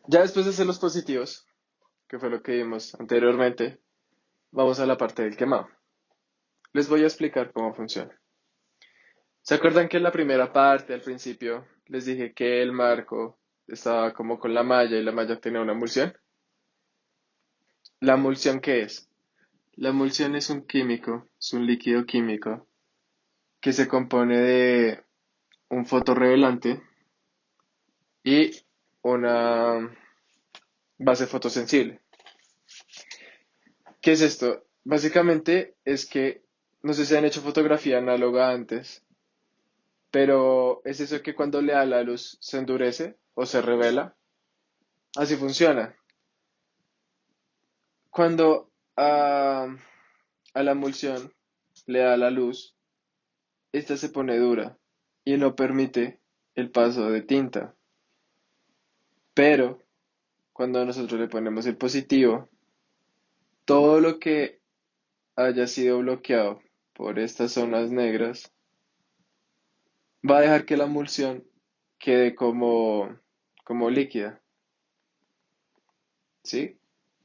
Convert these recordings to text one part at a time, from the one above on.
Ya después de hacer los positivos, que fue lo que vimos anteriormente, vamos a la parte del quemado. Les voy a explicar cómo funciona. ¿Se acuerdan que en la primera parte, al principio, les dije que el marco estaba como con la malla y la malla tenía una emulsión? ¿La emulsión qué es? La emulsión es un químico, es un líquido químico que se compone de un fotorrelevante y una base fotosensible. ¿Qué es esto? Básicamente es que, no sé si han hecho fotografía análoga antes, pero es eso que cuando le da la luz se endurece o se revela. Así funciona. Cuando a la emulsión le da la luz, esta se pone dura y no permite el paso de tinta. Pero cuando nosotros le ponemos el positivo, todo lo que haya sido bloqueado por estas zonas negras va a dejar que la emulsión quede como líquida, ¿sí?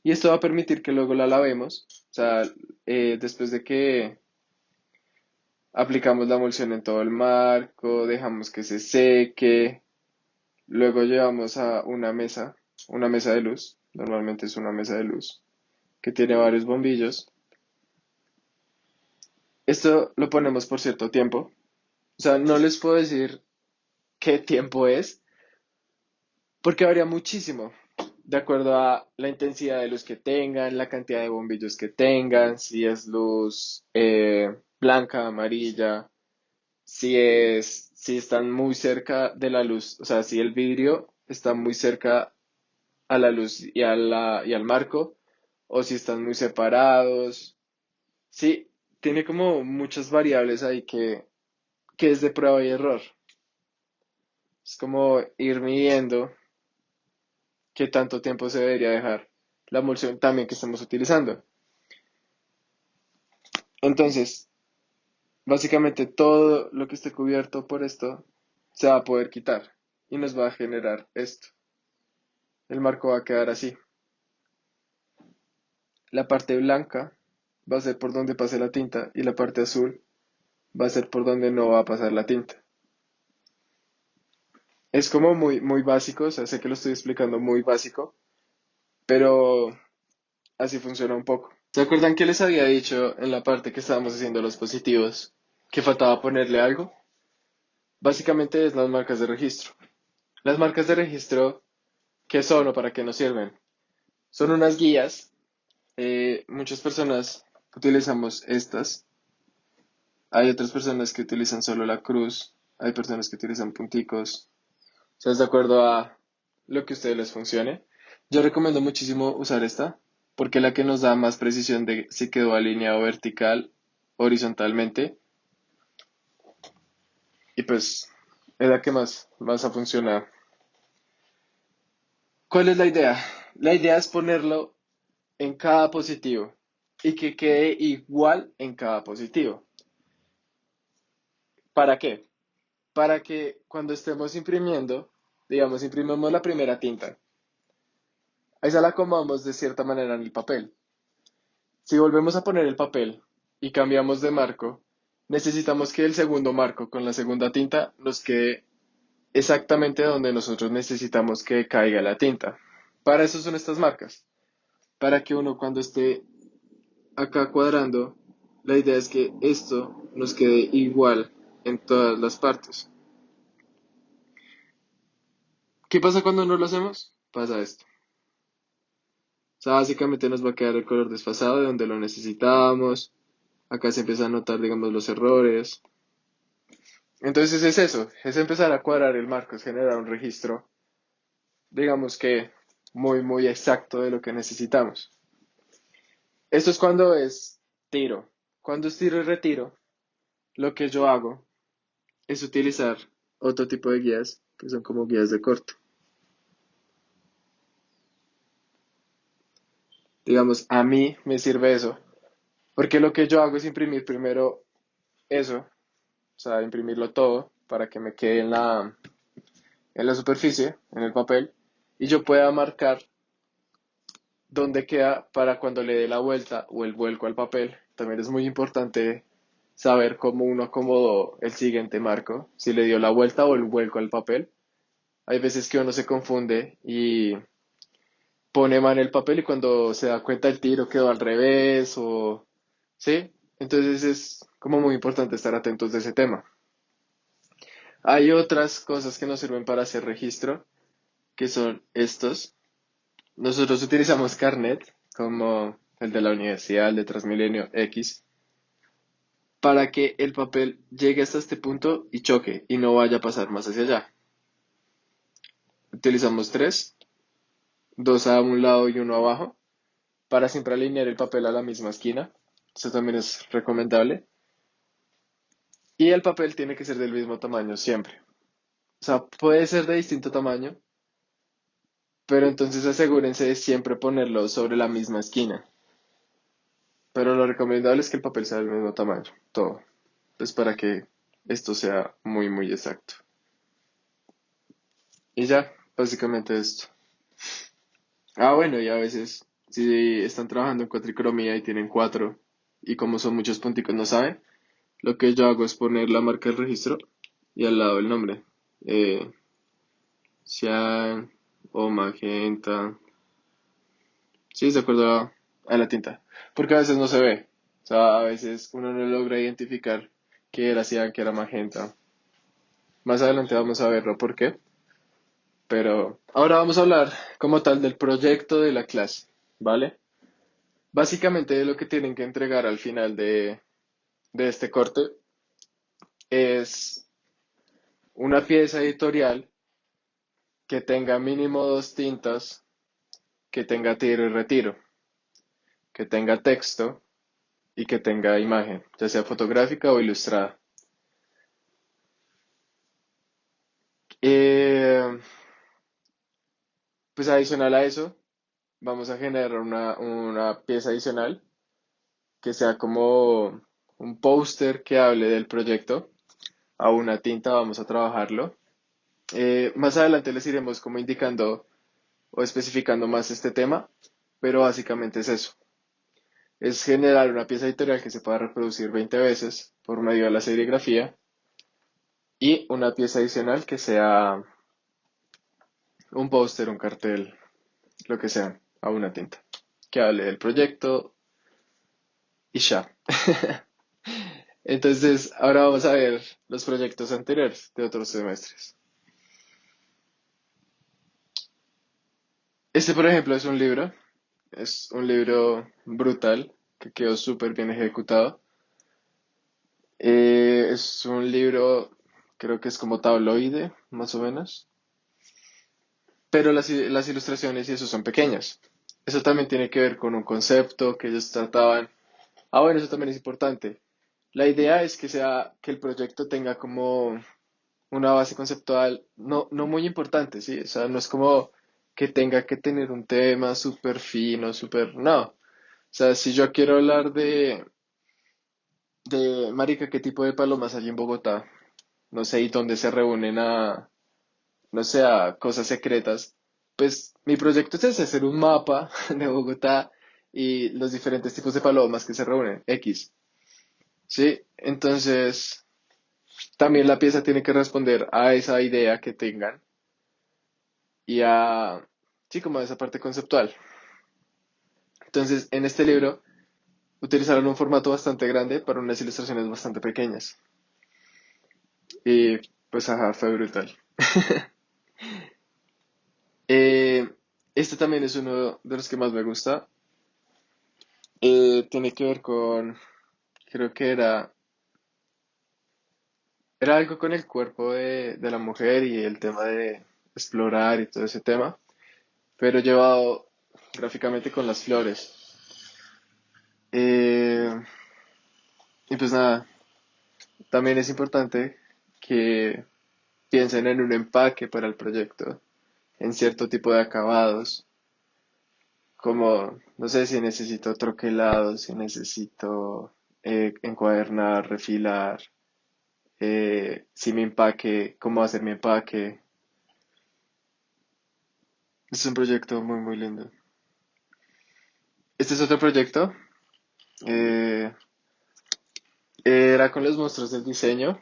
Y esto va a permitir que luego la lavemos, o sea, después de que aplicamos la emulsión en todo el marco, dejamos que se seque, luego llevamos a una mesa de luz, normalmente es una mesa de luz, que tiene varios bombillos. Esto lo ponemos por cierto tiempo, o sea, no les puedo decir qué tiempo es, porque varía muchísimo, de acuerdo a la intensidad de luz que tengan, la cantidad de bombillos que tengan, si es luz blanca, amarilla, si están muy cerca de la luz, o sea, si el vidrio está muy cerca a la luz y al marco, o si están muy separados. Sí, tiene como muchas variables ahí que es de prueba y error. Es como ir midiendo qué tanto tiempo se debería dejar la emulsión también que estamos utilizando. Entonces, básicamente todo lo que esté cubierto por esto se va a poder quitar y nos va a generar esto. El marco va a quedar así. La parte blanca va a ser por donde pase la tinta y la parte azul va a ser por donde no va a pasar la tinta. Es como muy básico, o sea, sé que lo estoy explicando muy básico, pero así funciona un poco. ¿Se acuerdan que les había dicho en la parte que estábamos haciendo los positivos que faltaba ponerle algo? Básicamente es las marcas de registro. Las marcas de registro, ¿qué son o para qué nos sirven? Son unas guías. Muchas personas utilizamos estas. Hay otras personas que utilizan solo la cruz. Hay personas que utilizan punticos. O sea, es de acuerdo a lo que a ustedes les funcione. Yo recomiendo muchísimo usar esta porque es la que nos da más precisión de si quedó alineado vertical, horizontalmente y pues es la que más vas a funcionar. ¿Cuál es la idea? La idea es ponerlo en cada positivo y que quede igual en cada positivo. ¿Para qué? Para que cuando estemos imprimiendo, digamos, imprimimos la primera tinta, esa la acomodamos de cierta manera en el papel. Si volvemos a poner el papel y cambiamos de marco, necesitamos que el segundo marco con la segunda tinta nos quede exactamente donde nosotros necesitamos que caiga la tinta. Para eso son estas marcas. Para que uno cuando esté acá cuadrando, la idea es que esto nos quede igual en todas las partes. ¿Qué pasa cuando no lo hacemos? Pasa esto. O sea, básicamente nos va a quedar el color desfasado de donde lo necesitamos. Acá se empiezan a notar, digamos, los errores. Entonces es eso, es empezar a cuadrar el marco, es generar un registro, digamos que muy exacto de lo que necesitamos. Esto es cuando es tiro. Cuando es tiro y retiro, lo que yo hago es utilizar otro tipo de guías, que son como guías de corto. Digamos, a mí me sirve eso, porque lo que yo hago es imprimir primero eso, o sea, imprimirlo todo para que me quede en la superficie, en el papel, y yo pueda marcar dónde queda para cuando le dé la vuelta o el vuelco al papel. También es muy importante saber cómo uno acomodó el siguiente marco, si le dio la vuelta o el vuelco al papel. Hay veces que uno se confunde y pone mal el papel y cuando se da cuenta el tiro quedó al revés o... ¿Sí? Entonces es como muy importante estar atentos de ese tema. Hay otras cosas que nos sirven para hacer registro, que son estos. Nosotros utilizamos Carnet, como el de la universidad, el de Transmilenio X, para que el papel llegue hasta este punto y choque y no vaya a pasar más hacia allá. Utilizamos tres, dos a un lado y uno abajo, para siempre alinear el papel a la misma esquina. Eso también es recomendable. Y el papel tiene que ser del mismo tamaño siempre. O sea, puede ser de distinto tamaño, pero entonces asegúrense de siempre ponerlo sobre la misma esquina. Pero lo recomendable es que el papel sea del mismo tamaño, todo. Pues para que esto sea muy, muy exacto. Y ya, básicamente esto. Ah, bueno, y a veces, si están trabajando en cuatricromía y tienen cuatro, y como son muchos punticos no saben, lo que yo hago es poner la marca del registro y al lado el nombre. Eh, Cian o magenta. Sí, de acuerdo a la tinta. Porque a veces no se ve. O sea, a veces uno no logra identificar qué era cian, qué era magenta. Más adelante vamos a verlo por qué. Pero ahora vamos a hablar como tal del proyecto de la clase, ¿vale? Básicamente lo que tienen que entregar al final de este corte es una pieza editorial que tenga mínimo dos tintas, que tenga tiro y retiro, que tenga texto y que tenga imagen, ya sea fotográfica o ilustrada. Eh, pues adicional a eso, vamos a generar una pieza adicional que sea como un póster que hable del proyecto. A una tinta vamos a trabajarlo. Más adelante les iremos como indicando o especificando más este tema, pero básicamente es eso. Es generar una pieza editorial que se pueda reproducir 20 veces por medio de la serigrafía y una pieza adicional que sea un póster, un cartel, lo que sea, a una tinta, que hable del proyecto y ya. Entonces, ahora vamos a ver los proyectos anteriores de otros semestres. Este, por ejemplo, es un libro brutal que quedó súper bien ejecutado. Es un libro, creo que es como tabloide, más o menos, pero las ilustraciones y eso son pequeñas. Eso también tiene que ver con un concepto que ellos trataban. Ah, bueno, eso también es importante. La idea es que sea, que el proyecto tenga como una base conceptual no muy importante, ¿sí? O sea, no es como que tenga que tener un tema súper fino, súper... No. O sea, si yo quiero hablar marica, ¿qué tipo de palomas hay en Bogotá? No sé, y dónde se reúnen no sé, a cosas secretas. Pues mi proyecto es ese, hacer un mapa de Bogotá y los diferentes tipos de palomas que se reúnen, X. ¿Sí? Entonces, también la pieza tiene que responder a esa idea que tengan y sí, como a esa parte conceptual. Entonces, en este libro utilizaron un formato bastante grande para unas ilustraciones bastante pequeñas. Y pues, ajá, fue brutal. Eh, este también es uno de los que más me gusta. Tiene que ver con, creo que era algo con el cuerpo de la mujer y el tema de explorar y todo ese tema, pero llevado gráficamente con las flores. Eh, y pues nada, también es importante que piensen en un empaque para el proyecto, en cierto tipo de acabados, como, no sé si necesito troquelado, si necesito encuadernar, refilar, si mi empaque, cómo hacer mi empaque. Es un proyecto muy, muy lindo. Este es otro proyecto. eh, Era con los monstruos del diseño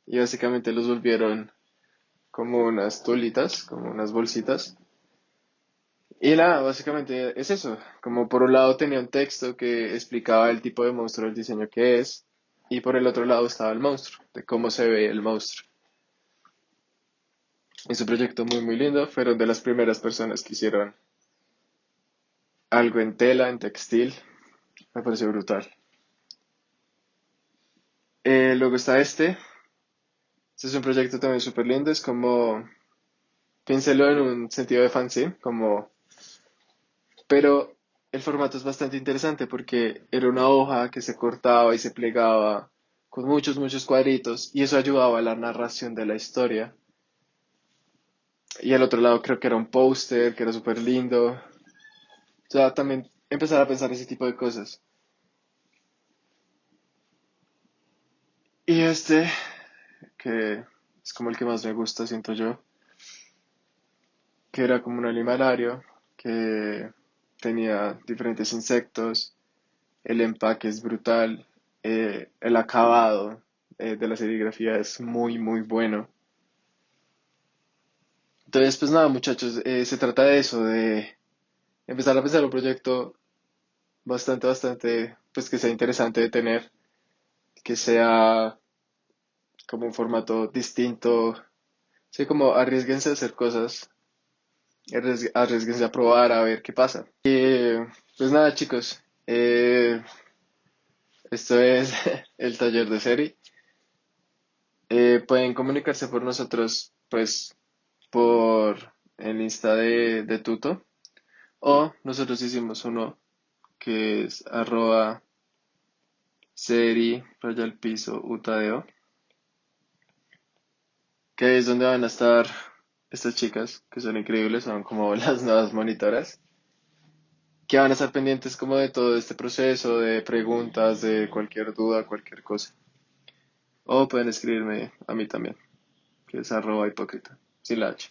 y básicamente los volvieron como unas tolitas, como unas bolsitas. Y nada, básicamente es eso. Como por un lado tenía un texto que explicaba el tipo de monstruo del diseño que es, y por el otro lado estaba el monstruo, de cómo se ve el monstruo. Es un proyecto muy muy lindo. Fueron de las primeras personas que hicieron algo en tela, en textil. Me pareció brutal. Luego está este. Este es un proyecto también súper lindo. Es como, piénselo en un sentido de fanzine, como, pero el formato es bastante interesante porque era una hoja que se cortaba y se plegaba con muchos, muchos cuadritos y eso ayudaba a la narración de la historia. Y al otro lado creo que era un póster que era súper lindo. O sea, también empezar a pensar ese tipo de cosas. Y este, que es como el que más me gusta, siento yo, que era como un animalario que tenía diferentes insectos. El empaque es brutal. El acabado de la serigrafía es muy, muy bueno. Entonces, pues nada, muchachos, se trata de eso, de empezar a pensar un proyecto bastante, bastante, pues que sea interesante de tener, que sea como un formato distinto. Sí, como arriesguense a hacer cosas, arriesguense a probar, a ver qué pasa. Pues nada, chicos, esto es el taller de serie. Pueden comunicarse por nosotros, pues, por el Insta de Tuto. O nosotros hicimos uno que es @seri raya al piso utadeo, que es donde van a estar estas chicas, que son increíbles, son como las nuevas monitoras, que van a estar pendientes como de todo este proceso, de preguntas, de cualquier duda, cualquier cosa. O pueden escribirme a mí también, que es @hipócrita, sin la H.